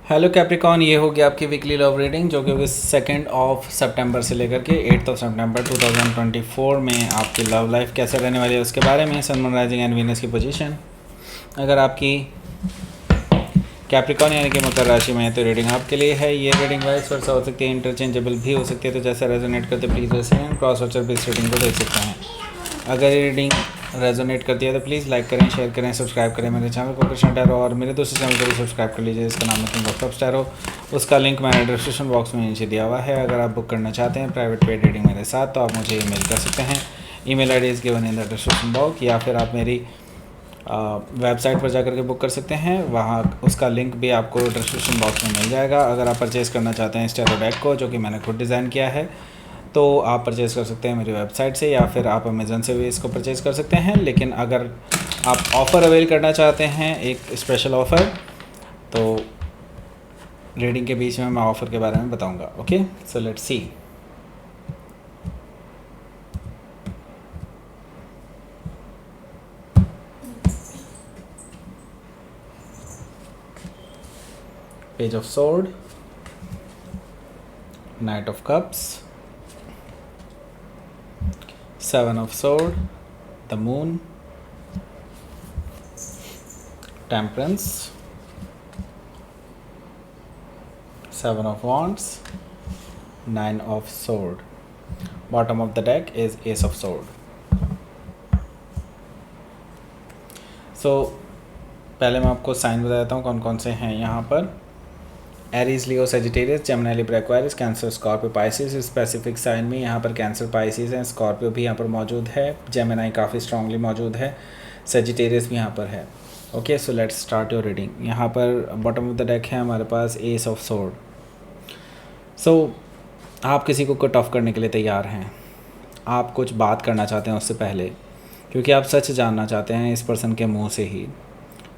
Hello Capricorn, ये होगी आपकी वीकली लव रीडिंग जो कि होगी 2 सितंबर से लेकर के 8 सितंबर 2024 में आपकी लव लाइफ कैसे रहने वाली है उसके बारे में। सन, मून, राइजिंग एंड वीनस की पोजीशन अगर आपकी कैप्रिकॉन यानी कि मकर राशि में है तो रीडिंग आपके लिए है। ये रीडिंग वाइस वर्सा हो सकती है, इंटरचेंजेबल भी हो सकती है, तो जैसे रेजोनेट करते प्लीज़ वैसे एंड क्रॉस वॉचर भी इस रीडिंग को देख सकते हैं। अगर ये रीडिंग रेजोनेट करती है तो प्लीज़ लाइक करें, शेयर करें, सब्सक्राइब करें मेरे चैनल को कृष्ण टैरो, और मेरे दूसरे चैनल को भी सब्सक्राइब कर लीजिए, इसका नाम है किंग ऑफ कप्स टैरो। उसका लिंक मैंने डिस्क्रिप्शन बॉक्स में नीचे दिया हुआ है। अगर आप बुक करना चाहते हैं प्राइवेट पेड रीडिंग मेरे साथ तो आप मुझे ईमेल कर सकते हैं। Email ID is given in the description box, या फिर आप मेरी वेबसाइट पर जाकर के बुक कर सकते हैं, वहाँ उसका लिंक भी आपको डिस्क्रिप्शन बॉक्स में मिल जाएगा। अगर आप परचेज़ करना चाहते हैं इस टैरो डेक को जो कि मैंने खुद डिज़ाइन किया है तो आप परचेज़ कर सकते हैं मेरी वेबसाइट से, या फिर आप अमेज़न से भी इसको परचेज़ कर सकते हैं। लेकिन अगर आप ऑफ़र अवेल करना चाहते हैं, एक स्पेशल ऑफ़र, तो रीडिंग के बीच में मैं ऑफ़र के बारे में बताऊंगा। Okay, so let's see. Page of sword, night of cups, 7 of sword, the moon, temperance, 7 of wands, 9 of sword. Bottom of the deck is ace of sword. So पहले मैं आपको साइन बता देता हूँ कौन कौन से हैं यहाँ पर। Aries, Leo, Sagittarius, Gemini, Libra, Aquarius, Cancer, Scorpio, Pisces. Specific sign में यहाँ पर कैंसर, पाइसिस हैं, स्कॉर्पियो भी यहाँ पर मौजूद है, जेमिनी काफ़ी स्ट्रांगली मौजूद है, सेजिटेरियस भी यहाँ पर है। Okay, so let's start your reading. यहाँ पर बॉटम ऑफ द डेक है हमारे पास एस ऑफ सोर्ड। सो आप किसी को कट ऑफ करने के लिए तैयार हैं, आप कुछ बात करना चाहते हैं उससे पहले, क्योंकि आप सच जानना चाहते हैं इस पर्सन के मुँह से ही।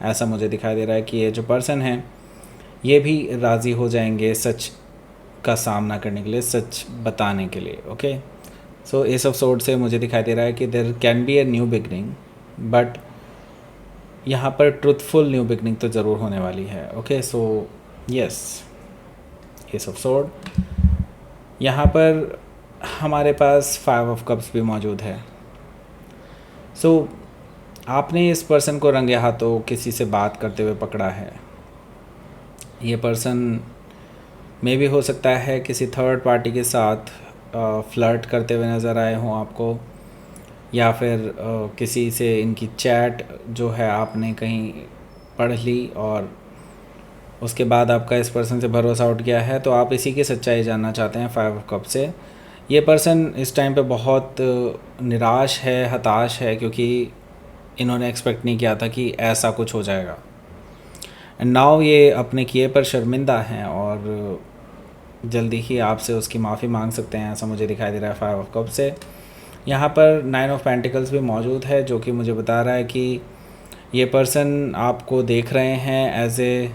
ऐसा मुझे दिखाई दे रहा है कि ये जो पर्सन है ये भी राज़ी हो जाएंगे सच का सामना करने के लिए, सच बताने के लिए। Okay, so ace of sword से मुझे दिखाई दे रहा है कि there can be a new beginning, but यहाँ पर ट्रुथफुल न्यू बिगनिंग तो ज़रूर होने वाली है। Okay, so yes, S of sword. यहाँ पर हमारे पास 5 ऑफ कप्स भी मौजूद है। सो आपने इस पर्सन को रंगे हाथों किसी से बात करते हुए पकड़ा है। ये पर्सन में भी हो सकता है किसी थर्ड पार्टी के साथ फ्लर्ट करते हुए नज़र आए हों आपको, या फिर किसी से इनकी चैट जो है आपने कहीं पढ़ ली और उसके बाद आपका इस पर्सन से भरोसा उठ गया है, तो आप इसी की सच्चाई जानना चाहते हैं 5 ऑफ कप से। ये पर्सन इस टाइम पे बहुत निराश है, हताश है, क्योंकि इन्होंने एक्सपेक्ट नहीं किया था कि ऐसा कुछ हो जाएगा। एंड नाउ ये अपने किए पर शर्मिंदा हैं और जल्दी ही आपसे उसकी माफ़ी मांग सकते हैं, ऐसा मुझे दिखाई दे रहा है 5 ऑफ कप से। यहाँ पर 9 ऑफ पेंटिकल्स भी मौजूद है जो कि मुझे बता रहा है कि ये पर्सन आपको देख रहे हैं एज ए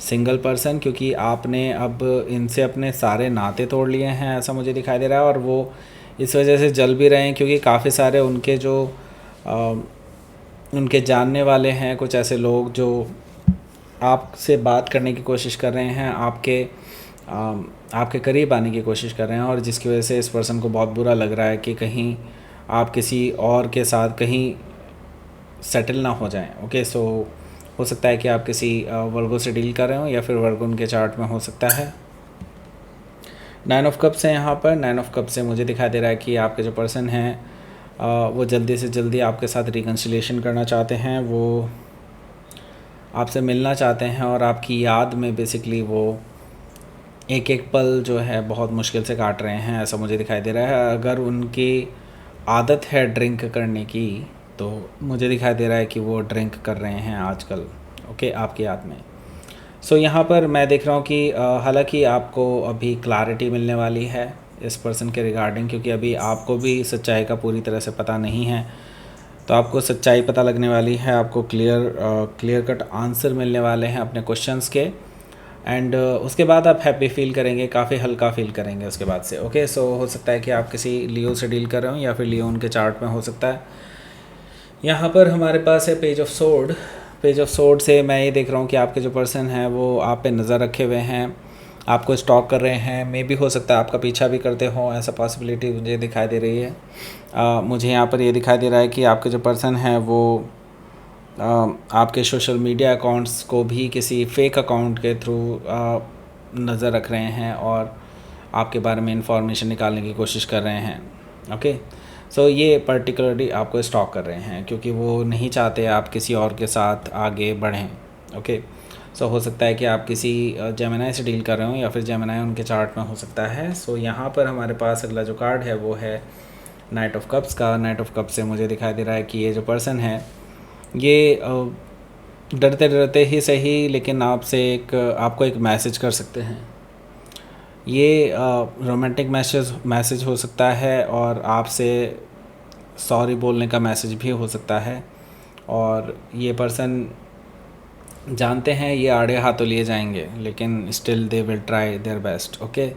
सिंगल पर्सन, क्योंकि आपने अब इनसे अपने सारे नाते तोड़ लिए हैं, ऐसा मुझे दिखाई दे रहा है। और वो इस वजह से जल भी रहे हैं क्योंकि काफ़ी सारे उनके जो उनके जानने वाले हैं, कुछ ऐसे लोग जो आपसे बात करने की कोशिश कर रहे हैं, आपके करीब आने की कोशिश कर रहे हैं, और जिसकी वजह से इस पर्सन को बहुत बुरा लग रहा है कि कहीं आप किसी और के साथ कहीं सेटल ना हो जाएं। ओके, सो हो सकता है कि आप किसी वर्गो से डील कर रहे हो, या फिर वर्गो उनके चार्ट में हो सकता है। 9 ऑफ कप्स है यहाँ पर। 9 ऑफ कप से मुझे दिखाई दे रहा है कि आपके जो पर्सन हैं वो जल्दी से जल्दी आपके साथ रिकन्सिलिएशन करना चाहते हैं, वो आपसे मिलना चाहते हैं, और आपकी याद में बेसिकली वो एक एक पल जो है बहुत मुश्किल से काट रहे हैं, ऐसा मुझे दिखाई दे रहा है। अगर उनकी आदत है ड्रिंक करने की तो मुझे दिखाई दे रहा है कि वो ड्रिंक कर रहे हैं आजकल। ओके, आपकी याद में। सो यहाँ पर मैं देख रहा हूँ कि हालांकि आपको अभी क्लैरिटी मिलने वाली है इस पर्सन के रिगार्डिंग, क्योंकि अभी आपको भी सच्चाई का पूरी तरह से पता नहीं है, तो आपको सच्चाई पता लगने वाली है, आपको क्लियर कट आंसर मिलने वाले हैं अपने क्वेश्चंस के। एंड उसके बाद आप हैप्पी फील करेंगे, काफ़ी हल्का फील करेंगे उसके बाद से। ओके, सो हो सकता है कि आप किसी लियो से डील कर रहे हो, या फिर लियो उनके चार्ट में हो सकता है। यहाँ पर हमारे पास है page of sword. Page of sword से मैं ये देख रहा हूँ कि आपके जो पर्सन है वो आप पे नज़र रखे हुए हैं, आपको स्टॉक कर रहे हैं। मे भी हो सकता है आपका पीछा भी करते हो, ऐसा पॉसिबिलिटी मुझे दिखाई दे रही है। मुझे यहाँ पर ये दिखाई दे रहा है कि आपके जो पर्सन है वो आपके सोशल मीडिया अकाउंट्स को भी किसी फेक अकाउंट के थ्रू नज़र रख रहे हैं और आपके बारे में इंफॉर्मेशन निकालने की कोशिश कर रहे हैं। ओके, सो ये पर्टिकुलरली आपको स्टॉक कर रहे हैं क्योंकि वो नहीं चाहते आप किसी और के साथ आगे बढ़ें। ओके, सो हो सकता है कि आप किसी जेमिनी से डील कर रहे हो या फिर जेमिनी उनके चार्ट में हो सकता है। सो यहाँ पर हमारे पास अगला जो कार्ड है वो है नाइट ऑफ कप्स का। नाइट ऑफ कप्स से मुझे दिखाई दे रहा है कि ये जो पर्सन है ये डरते डरते ही सही लेकिन आपको एक मैसेज कर सकते हैं। ये रोमांटिक मैसेज हो सकता है और आपसे सॉरी बोलने का मैसेज भी हो सकता है। और ये पर्सन जानते हैं ये आड़े हाथों लिए जाएंगे लेकिन still they will try their best. Okay,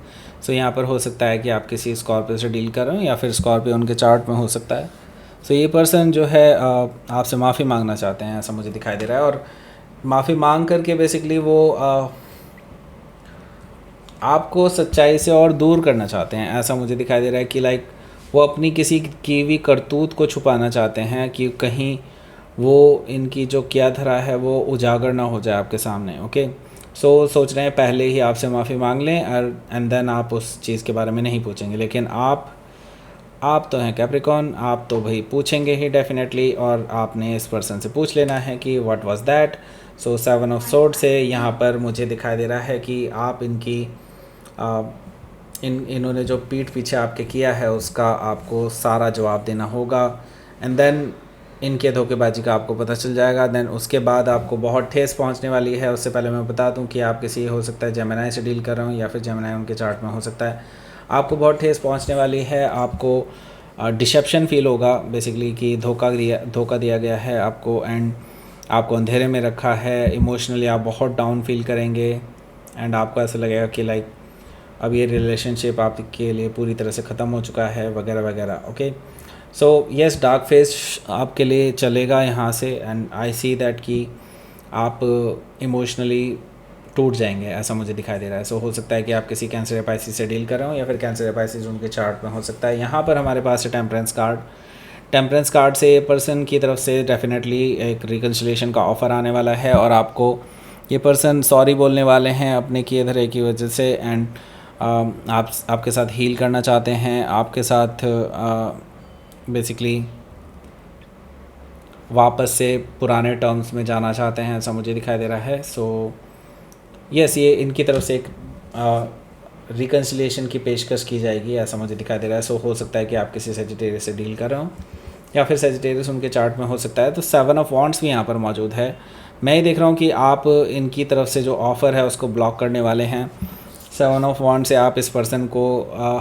so यहाँ पर हो सकता है कि आप किसी स्कॉर्पियो से डील कर रहे हो या फिर स्कॉर्पियो उनके चार्ट में हो सकता है। सो ये पर्सन जो है आपसे माफ़ी मांगना चाहते हैं, ऐसा मुझे दिखाई दे रहा है। और माफ़ी मांग करके बेसिकली वो आपको सच्चाई से और दूर करना चाहते हैं, ऐसा मुझे दिखाई दे रहा है कि लाइक वो अपनी किसी की भी करतूत को छुपाना चाहते हैं कि कहीं वो इनकी जो किया धरा है वो उजागर ना हो जाए आपके सामने। ओके, सो सोच रहे हैं पहले ही आपसे माफ़ी मांग लें और एंड देन आप उस चीज़ के बारे में नहीं पूछेंगे। लेकिन आप तो हैं कैप्रिकॉर्न, आप तो भाई पूछेंगे ही डेफिनेटली और आपने इस पर्सन से पूछ लेना है कि what was that. So 7 of sword से यहाँ पर मुझे दिखाई दे रहा है कि आप इन्होंने जो पीठ पीछे आपके किया है उसका आपको सारा जवाब देना होगा एंड देन इनके धोखेबाजी का आपको पता चल जाएगा। देन उसके बाद आपको बहुत ठेस पहुंचने वाली है। उससे पहले मैं बता दूं कि आप किसी हो सकता है जेमिनी से डील कर रहे हो या फिर जेमिनी उनके चार्ट में हो सकता है। आपको बहुत ठेस पहुंचने वाली है, आपको डिसेप्शन फील होगा बेसिकली कि धोखा दिया गया है आपको एंड आपको अंधेरे में रखा है। इमोशनली आप बहुत डाउन फील करेंगे एंड आपको ऐसा लगेगा कि लाइक अब ये रिलेशनशिप आपके लिए पूरी तरह से ख़त्म हो चुका है वगैरह वगैरह। Okay, so yes dark phase आपके लिए चलेगा यहाँ से एंड आई सी दैट कि आप इमोशनली टूट जाएंगे, ऐसा मुझे दिखाई दे रहा है। सो हो सकता है कि आप किसी कैंसर या पाइसिस से डील कर रहे हो या फिर कैंसर या पाइसिस उनके चार्ट में हो सकता है। यहाँ पर हमारे पास है टेम्परेंस कार्ड से ये पर्सन की तरफ से डेफिनेटली एक रिकन्सिलेशन का ऑफ़र आने वाला है और आपको ये पर्सन सॉरी बोलने वाले हैं अपने किए धरे की वजह से एंड आपके साथ हील करना चाहते हैं, आपके साथ बेसिकली वापस से पुराने टर्म्स में जाना चाहते हैं, ऐसा मुझे दिखाई दे रहा है। सो यस, ये इनकी तरफ से एक रिकन्सिलिएशन की पेशकश की जाएगी, ऐसा मुझे दिखाई दे रहा है। सो हो सकता है कि आप किसी सेजिटेरियस से डील कर रहे हो या फिर सेजिटेरियस उनके चार्ट में हो सकता है। तो 7 ऑफ वॉन्ड्स भी यहाँ पर मौजूद है। मैं ये देख रहा हूँ कि आप इनकी तरफ से जो ऑफ़र है उसको ब्लॉक करने वाले हैं। 7 ऑफ वॉन्ड से आप इस पर्सन को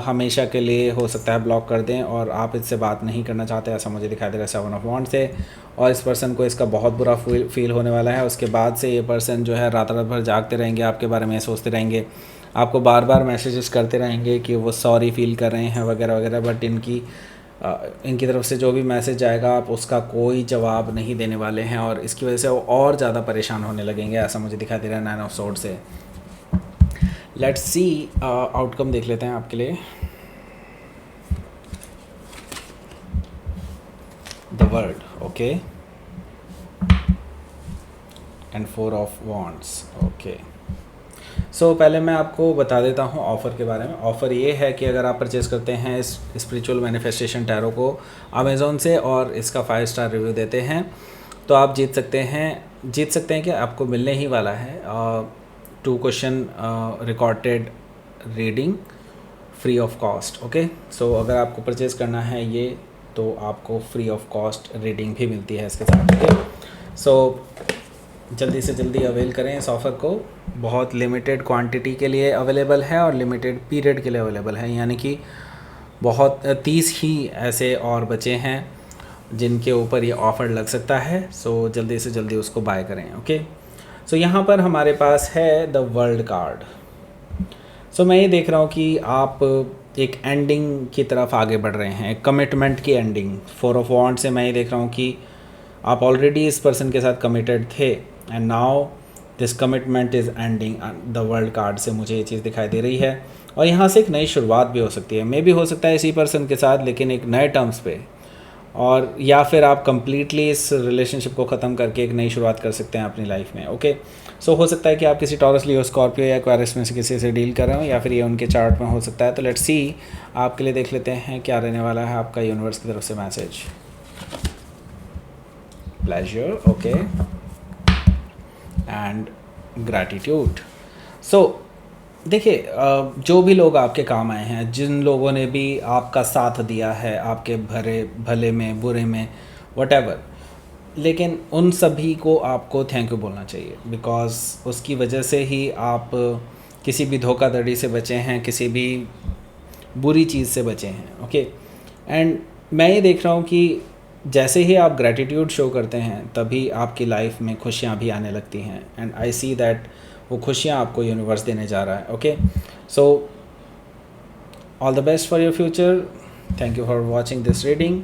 हमेशा के लिए हो सकता है ब्लॉक कर दें और आप इससे बात नहीं करना चाहते, ऐसा मुझे दिखाई दे रहा है 7 ऑफ वॉन्ड से। और इस पर्सन को इसका बहुत बुरा फील होने वाला है। उसके बाद से ये पर्सन जो है रात भर जागते रहेंगे, आपके बारे में सोचते रहेंगे, आपको बार बार मैसेजेस करते रहेंगे कि वो सॉरी फील कर रहे हैं वगैरह वगैरह। बट इनकी तरफ से जो भी मैसेज आएगा आप उसका कोई जवाब नहीं देने वाले हैं और इसकी वजह से वो और ज़्यादा परेशान होने लगेंगे, ऐसा मुझे दिखाई दे रहा है 9 ऑफ सोर्ड से। लेट्स सी आउटकम देख लेते हैं आपके लिए। The world, okay, and 4 of wands, okay. So पहले मैं आपको बता देता हूँ ऑफ़र के बारे में। ऑफ़र ये है कि अगर आप परचेज़ करते हैं इस स्पिरिचुअल मैनिफेस्टेशन टैरो को अमेज़ॉन से और इसका 5 स्टार रिव्यू देते हैं तो आप जीत सकते हैं कि आपको मिलने ही वाला है 2 question recorded reading free of cost. Okay, so अगर आपको परचेज़ करना है ये तो आपको फ्री ऑफ कॉस्ट रीडिंग भी मिलती है इसके साथ। ओके, सो जल्दी से जल्दी अवेल करें इस ऑफ़र को। बहुत लिमिटेड क्वांटिटी के लिए अवेलेबल है और लिमिटेड पीरियड के लिए अवेलेबल है, यानी कि बहुत 30 ही ऐसे और बचे हैं जिनके ऊपर ये ऑफ़र लग सकता है। सो जल्दी से जल्दी उसको बाय करें। ओके, सो यहाँ पर हमारे पास है द वर्ल्ड कार्ड। सो मैं ये देख रहा हूँ कि आप एक एंडिंग की तरफ आगे बढ़ रहे हैं, कमिटमेंट की एंडिंग। 4 ऑफ वॉन्ड से मैं ये देख रहा हूँ कि आप ऑलरेडी इस पर्सन के साथ कमिटेड थे and now this commitment is ending. The world card से मुझे ये चीज़ दिखाई दे रही है, और यहाँ से एक नई शुरुआत भी हो सकती है। मे भी हो सकता है इसी पर्सन के साथ, लेकिन एक नए टर्म्स पे, और या फिर आप कंप्लीटली इस रिलेशनशिप को ख़त्म करके एक नई शुरुआत कर सकते हैं अपनी लाइफ में। ओके, सो हो सकता है कि आप किसी टॉरस, लियो, स्कॉर्पियो या एक्वेरियस में से किसी से डील कर रहे हो, या फिर ये उनके चार्ट में हो सकता है। तो लेट्स सी, आपके लिए देख लेते हैं क्या रहने वाला है आपका यूनिवर्स की तरफ से message. Pleasure, okay, and gratitude. So देखिए, जो भी लोग आपके काम आए हैं, जिन लोगों ने भी आपका साथ दिया है आपके भले में बुरे में वटेवर, लेकिन उन सभी को आपको थैंक यू बोलना चाहिए, बिकॉज़ उसकी वजह से ही आप किसी भी धोखाधड़ी से बचे हैं, किसी भी बुरी चीज़ से बचे हैं। ओके, एंड मैं ये देख रहा हूँ कि जैसे ही आप ग्रैटिट्यूड शो करते हैं तभी आपकी लाइफ में खुशियाँ भी आने लगती हैं, एंड आई सी दैट वो खुशियाँ आपको यूनिवर्स देने जा रहा है। Okay, so all the best for your future. Thank you for watching this reading.